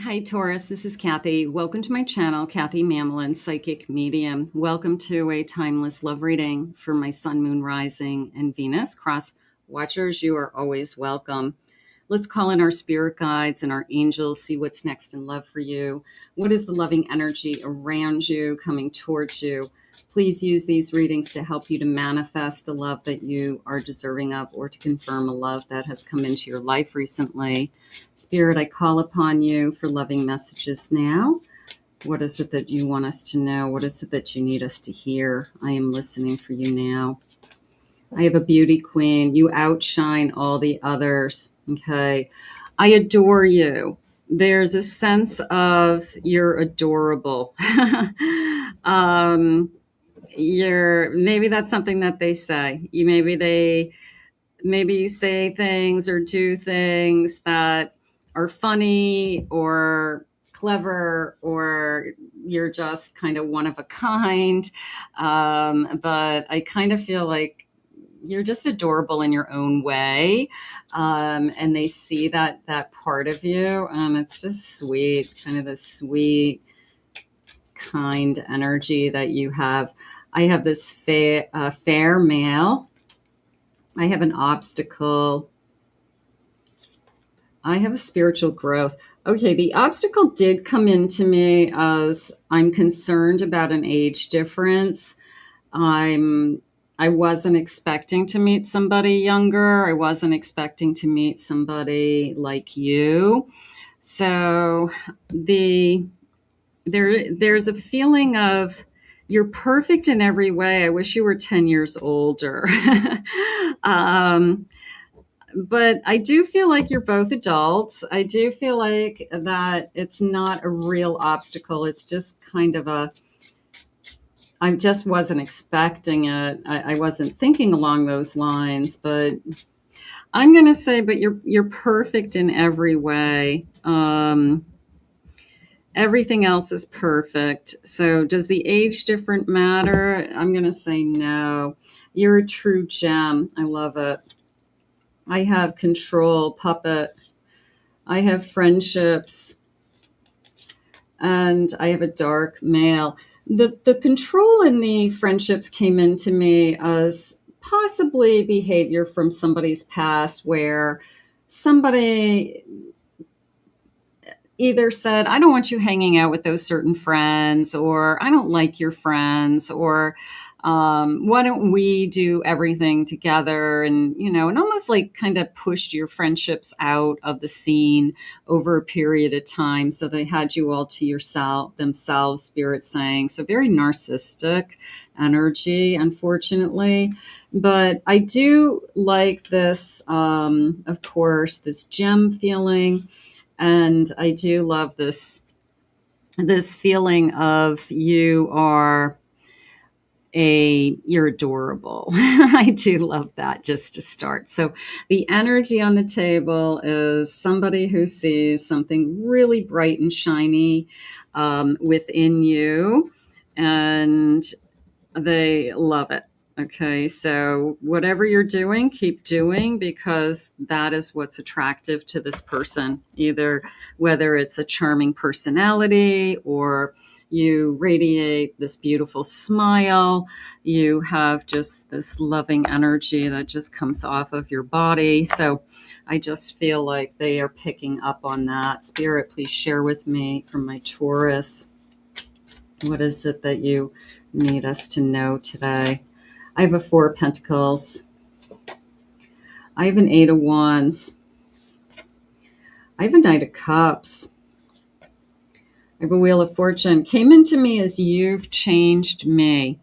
Hi, Taurus. This is Kathy. Welcome to my channel, Kathy Mamolen, Psychic Medium. Welcome to a timeless love reading for my Sun, Moon, Rising, and Venus. Cross watchers, you are always welcome. Let's call in our spirit guides and our angels, see what's next in love for you. What is the loving energy around you, coming towards you? Please use these readings to help you to manifest a love that you are deserving of, or to confirm a love that has come into your life recently. Spirit, I call upon you for loving messages now. What is it that you want us to know? What is it that you need us to hear? I am listening for you now. I have a beauty queen. You outshine all the others. Okay. I adore you. There's a sense of you're adorable. Maybe that's something that they say. Maybe you say things or do things that are funny or clever, or you're just kind of one of a kind. But I kind of feel like you're just adorable in your own way. And they see that part of you. It's just sweet, kind of the sweet, kind energy that you have. I have this fair male. I have an obstacle. I have a spiritual growth. Okay, the obstacle did come into me as I'm concerned about an age difference. I wasn't expecting to meet somebody younger. I wasn't expecting to meet somebody like you. So there's a feeling of you're perfect in every way. I wish you were 10 years older. But I do feel like you're both adults. I do feel like that it's not a real obstacle. It's just kind of I just wasn't expecting it. I wasn't thinking along those lines, but I'm going to say, but you're perfect in every way. Everything else is perfect. So does the age difference matter? I'm going to say no. You're a true gem. I love it. I have control, puppet. I have friendships. And I have a dark male. The control in the friendships came into me as possibly behavior from somebody's past, where somebody either said, I don't want you hanging out with those certain friends, or I don't like your friends, or why don't we do everything together? And, and almost like kind of pushed your friendships out of the scene over a period of time. So they had you all to themselves, spirit saying. So very narcissistic energy, unfortunately. But I do like this, of course, this gem feeling. And I do love this feeling of you're adorable. I do love that, just to start. So the energy on the table is somebody who sees something really bright and shiny within you, and they love it. Okay, so whatever you're doing, keep doing, because that is what's attractive to this person, whether it's a charming personality, or you radiate this beautiful smile, you have just this loving energy that just comes off of your body. So I just feel like they are picking up on that. Spirit, please share with me from my Taurus. What is it that you need us to know today? I have a 4 of Pentacles. I have an 8 of Wands. I have a Knight of Cups. I have a Wheel of Fortune. Came into me as you've changed me.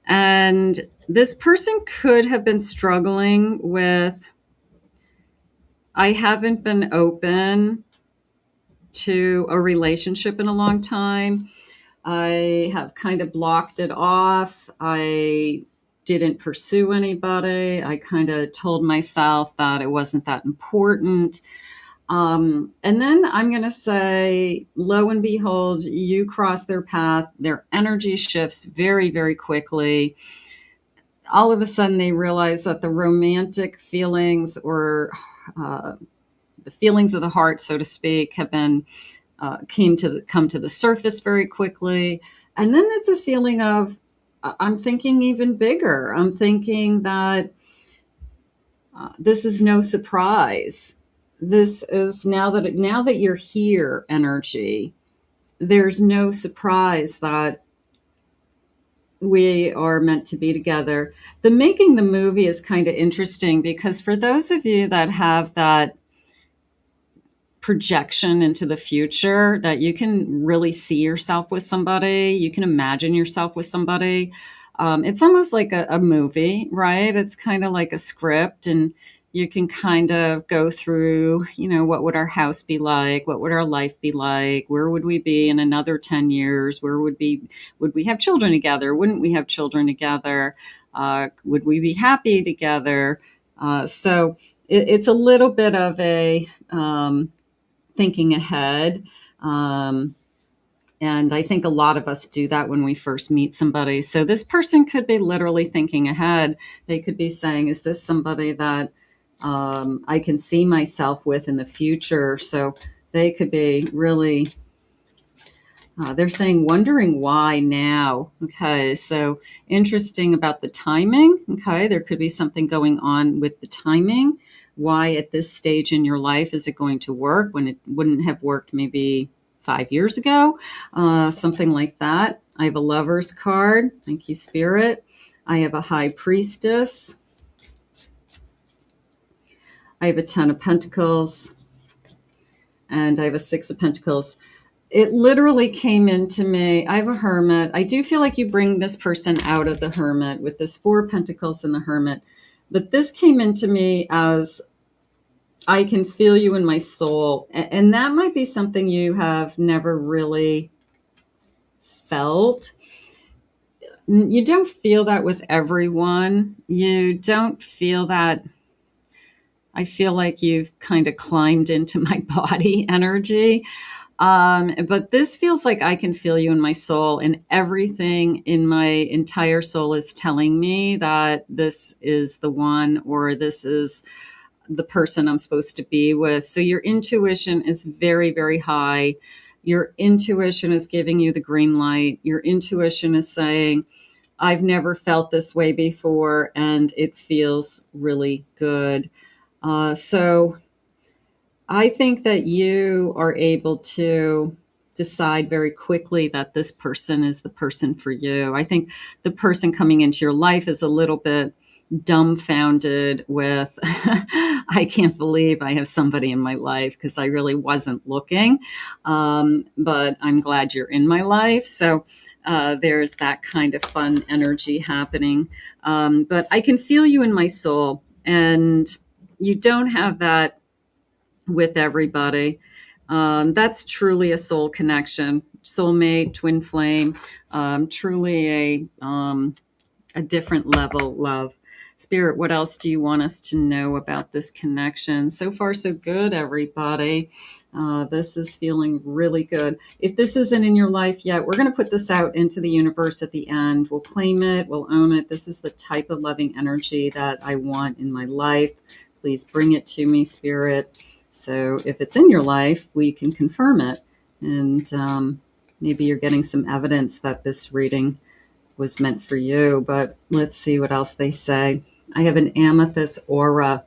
And this person could have been struggling with, I haven't been open to a relationship in a long time. I have kind of blocked it off. I didn't pursue anybody. I kind of told myself that it wasn't that important. And then I'm going to say, lo and behold, you cross their path. Their energy shifts very, very quickly. All of a sudden, they realize that the romantic feelings, or the feelings of the heart, so to speak, have been come to the surface very quickly. And then it's this feeling of, I'm thinking even bigger. I'm thinking that this is no surprise. This is now that you're here energy. There's no surprise that we are meant to be together. The making the movie is kind of interesting because for those of you that have that projection into the future, that you can really see yourself with somebody, you can imagine yourself with somebody. It's almost like a movie, right? It's kind of like a script, and you can kind of go through, what would our house be like? What would our life be like? Where would we be in another 10 years? Would we have children together? Wouldn't we have children together? Would we be happy together? So it's a little bit of a thinking ahead. And I think a lot of us do that when we first meet somebody. So this person could be literally thinking ahead. They could be saying, is this somebody that I can see myself with in the future? So they could be really, they're saying, wondering why now. Okay, so interesting about the timing. Okay, there could be something going on with the timing. Why at this stage in your life is it going to work when it wouldn't have worked maybe 5 years ago? Something like that. I have a Lover's card. Thank you, Spirit. I have a High Priestess. I have a Ten of Pentacles. And I have a Six of Pentacles. It literally came into me. I have a Hermit. I do feel like you bring this person out of the Hermit with this Four of Pentacles and the Hermit. But this came into me as, I can feel you in my soul. And that might be something you have never really felt. You don't feel that with everyone. You don't feel that. I feel like you've kind of climbed into my body energy. But this feels like I can feel you in my soul, and everything in my entire soul is telling me that this is the one, or this is the person I'm supposed to be with. So your intuition is very, very high. Your intuition is giving you the green light. Your intuition is saying, I've never felt this way before, and it feels really good. So I think that you are able to decide very quickly that this person is the person for you. I think the person coming into your life is a little bit dumbfounded with, I can't believe I have somebody in my life, because I really wasn't looking. But I'm glad you're in my life. So there's that kind of fun energy happening. But I can feel you in my soul, and you don't have that with everybody. That's truly a soul connection, soulmate, twin flame, truly a different level love. Spirit, what else do you want us to know about this connection? So far, so good, everybody. This is feeling really good. If this isn't in your life yet, we're going to put this out into the universe at the end. We'll claim it. We'll own it. This is the type of loving energy that I want in my life. Please bring it to me, Spirit. So if it's in your life, we can confirm it. And maybe you're getting some evidence that this reading was meant for you. But let's see what else they say. I have an amethyst aura.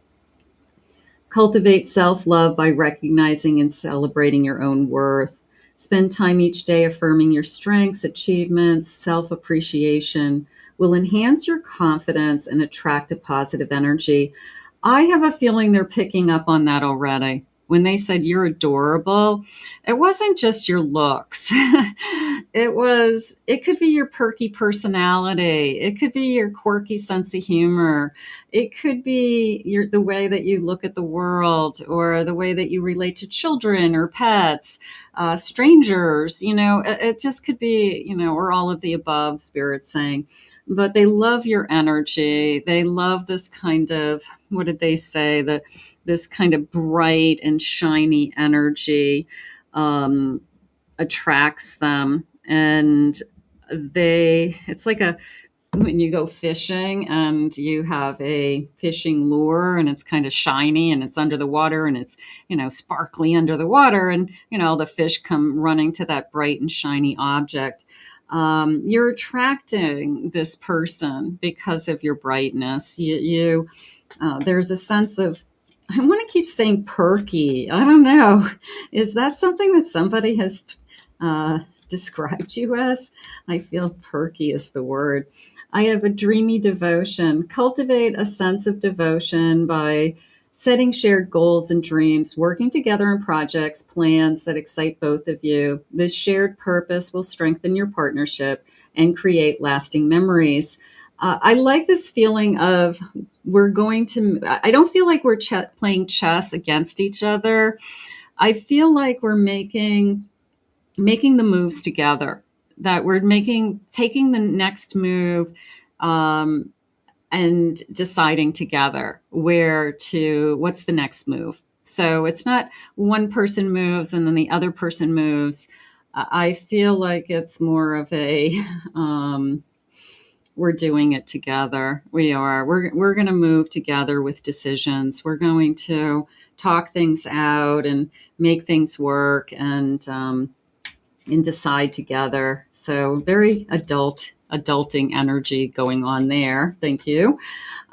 Cultivate self-love by recognizing and celebrating your own worth. Spend time each day affirming your strengths, achievements, self-appreciation will enhance your confidence and attract a positive energy. I have a feeling they're picking up on that already. When they said you're adorable, it wasn't just your looks. It could be your perky personality. It could be your quirky sense of humor. It could be the way that you look at the world, or the way that you relate to children or pets, strangers, it just could be, or all of the above, Spirit saying. But they love your energy. They love this kind of, what did they say? This kind of bright and shiny energy attracts them. And it's like when you go fishing and you have a fishing lure and it's kind of shiny and it's under the water and it's, sparkly under the water, and, the fish come running to that bright and shiny object. You're attracting this person because of your brightness. There's a sense of, I want to keep saying perky. I don't know. Is that something that somebody has described you as? I feel perky is the word. I have a dreamy devotion. Cultivate a sense of devotion by setting shared goals and dreams, working together on projects, plans that excite both of you. This shared purpose will strengthen your partnership and create lasting memories. I like this feeling of I don't feel like we're playing chess against each other. I feel like we're making the moves together, that we're taking the next move, and deciding together what's the next move. So it's not one person moves and then the other person moves. I feel like it's more of a, we're doing it together. We're going to move together with decisions. We're going to talk things out and make things work, and decide together. So very adulting energy going on there. Thank you.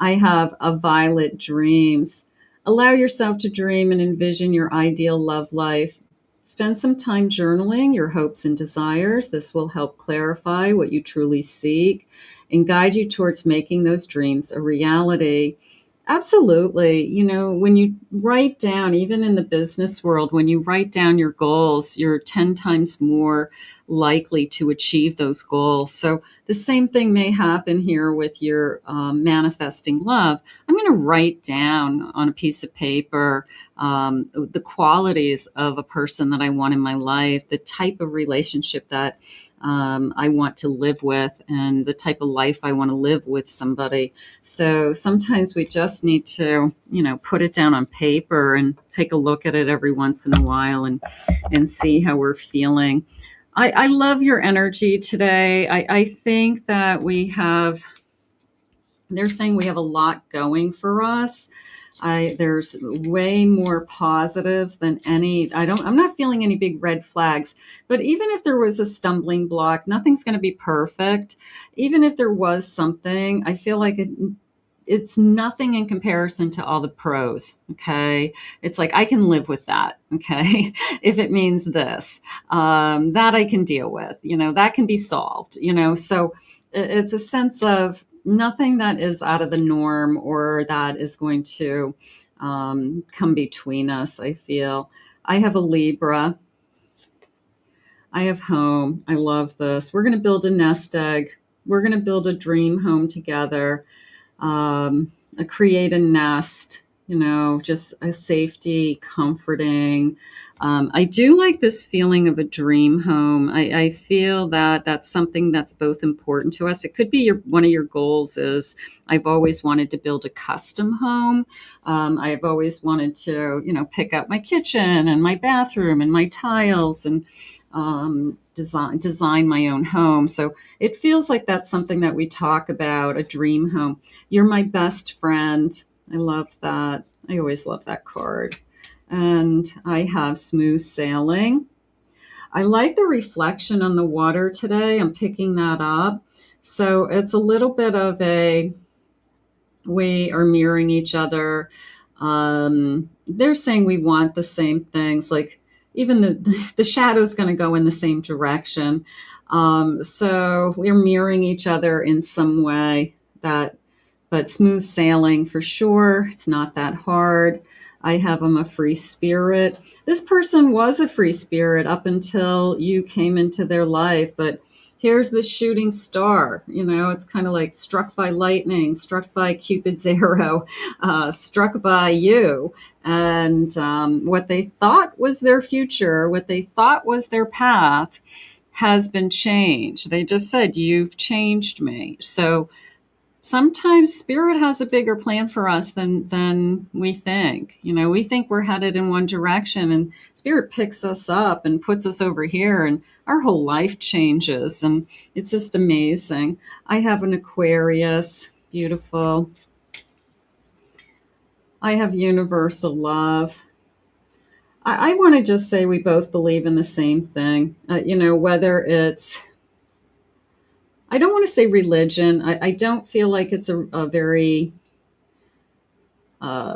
I have a violet dreams. Allow yourself to dream and envision your ideal love life. Spend some time journaling your hopes and desires. This will help clarify what you truly seek and guide you towards making those dreams a reality. Absolutely. When you write down, even in the business world, when you write down your goals, you're 10 times more likely to achieve those goals. So the same thing may happen here with your manifesting love. I'm going to write down on a piece of paper the qualities of a person that I want in my life, the type of relationship that I want to live with, and the type of life I want to live with somebody. So sometimes we just need to, put it down on paper and take a look at it every once in a while and see how we're feeling. I love your energy today. I think that they're saying we have a lot going for us. There's way more positives than I'm not feeling any big red flags, but even if there was a stumbling block, nothing's going to be perfect. Even if there was something, I feel like it's nothing in comparison to all the pros. Okay. It's like, I can live with that. Okay. If it means this, that I can deal with, that can be solved, so it's a sense of nothing that is out of the norm or that is going to come between us. I feel I have a Libra. I have home. I love this. We're going to build a nest egg. We're going to build a dream home together. Create a nest, just a safety, comforting. I do like this feeling of a dream home. I feel that that's something that's both important to us. It could be one of your goals is, I've always wanted to build a custom home. I've always wanted to, pick up my kitchen and my bathroom and my tiles and design my own home. So it feels like that's something that we talk about, a dream home. You're my best friend. I love that. I always love that card. And I have smooth sailing. I like the reflection on the water today. I'm picking that up. So it's a little bit of we are mirroring each other. They're saying we want the same things, like even the shadow's going to go in the same direction. So we're mirroring each other in some way, but smooth sailing for sure. It's not that hard. I have them a free spirit. This person was a free spirit up until you came into their life, but here's the shooting star. It's kind of like struck by lightning, struck by Cupid's arrow, struck by you. And what they thought was their future, what they thought was their path, has been changed. They just said, you've changed me. So sometimes spirit has a bigger plan for us than we think. We think we're headed in one direction, and spirit picks us up and puts us over here, and our whole life changes, and it's just amazing. I have an Aquarius, beautiful. I have universal love. I want to just say we both believe in the same thing. Whether it's, I don't want to say religion. I don't feel like it's a very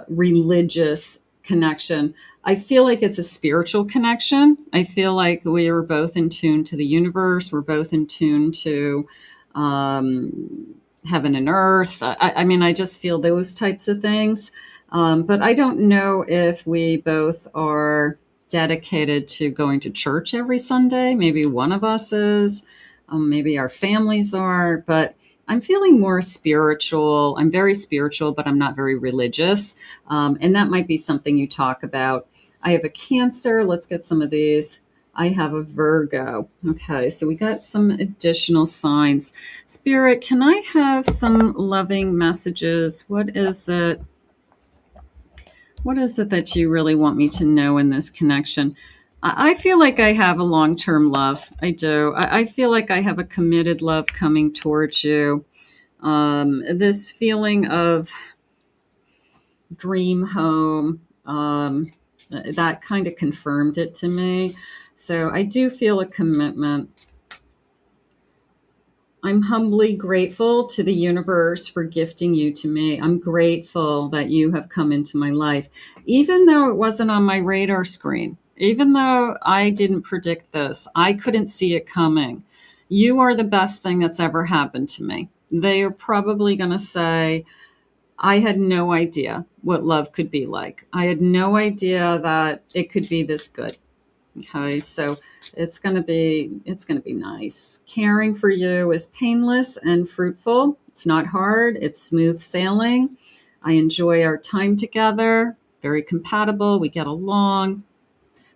religious connection. I feel like it's a spiritual connection. I feel like we are both in tune to the universe. We're both in tune to heaven and earth. I mean, I just feel those types of things. But I don't know if we both are dedicated to going to church every Sunday. Maybe one of us is. Maybe our families are. But I'm feeling more spiritual. I'm very spiritual, but I'm not very religious. And that might be something you talk about. I have a Cancer. Let's get some of these. I have a Virgo. Okay, so we got some additional signs. Spirit, can I have some loving messages? What is it? What is it that you really want me to know in this connection? I feel like I have a long-term love. I do. I feel like I have a committed love coming towards you. This feeling of dream home, that kind of confirmed it to me. So I do feel a commitment. I'm humbly grateful to the universe for gifting you to me. I'm grateful that you have come into my life, even though it wasn't on my radar screen, even though I didn't predict this. I couldn't see it coming. You are the best thing that's ever happened to me. They are probably going to say, I had no idea what love could be like. I had no idea that it could be this good. Okay, so it's going to be nice. Caring for you is painless and fruitful. It's not hard. It's smooth sailing. I enjoy our time together. Very compatible. We get along.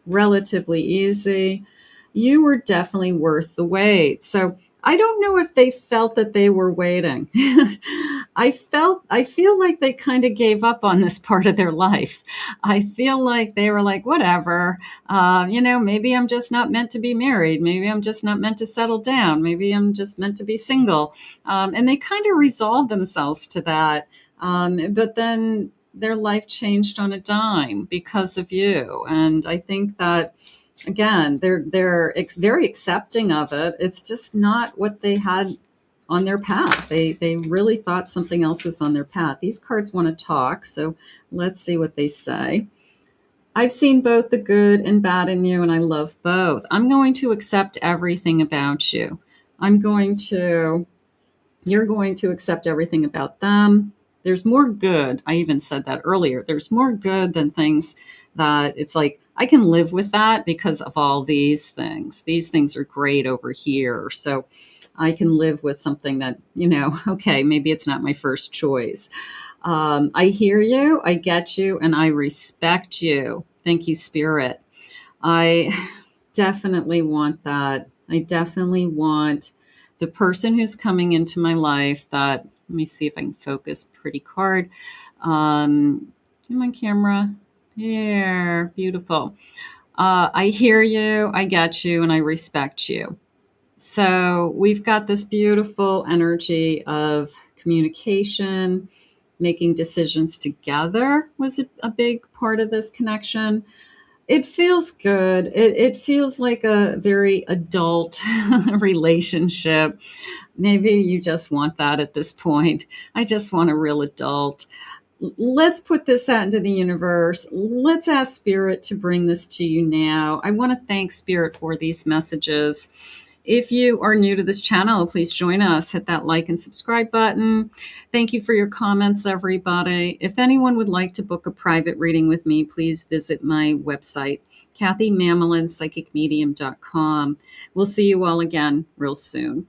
Relatively easy. You were definitely worth the wait. So I don't know if they felt that they were waiting. I feel like they kind of gave up on this part of their life. I feel like they were like, whatever, maybe I'm just not meant to be married. Maybe I'm just not meant to settle down. Maybe I'm just meant to be single. And they kind of resolved themselves to that. But then their life changed on a dime because of you. And I think that, again, they're very accepting of it. It's just not what they had on their path. They really thought something else was on their path. These cards want to talk, so let's see what they say. I've seen both the good and bad in you, and I love both. I'm going to accept everything about you. You're going to accept everything about them. There's more good. I even said that earlier. There's more good than things that it's like, I can live with that because of all these things. These things are great over here. So I can live with something that, okay, maybe it's not my first choice. I hear you, I get you, and I respect you. Thank you, Spirit. I definitely want that. I definitely want the person who's coming into my life that, let me see if I can focus, pretty card. Am on camera? There, beautiful. I hear you, I get you, and I respect you. So we've got this beautiful energy of communication, making decisions together was a big part of this connection. It feels good. It feels like a very adult relationship. Maybe you just want that at this point. I just want a real adult. Let's put this out into the universe. Let's ask Spirit to bring this to you now. I want to thank Spirit for these messages. If you are new to this channel, please join us. Hit that like and subscribe button. Thank you for your comments, everybody. If anyone would like to book a private reading with me, please visit my website, KathyMamolen, psychicmedium.com. We'll see you all again real soon.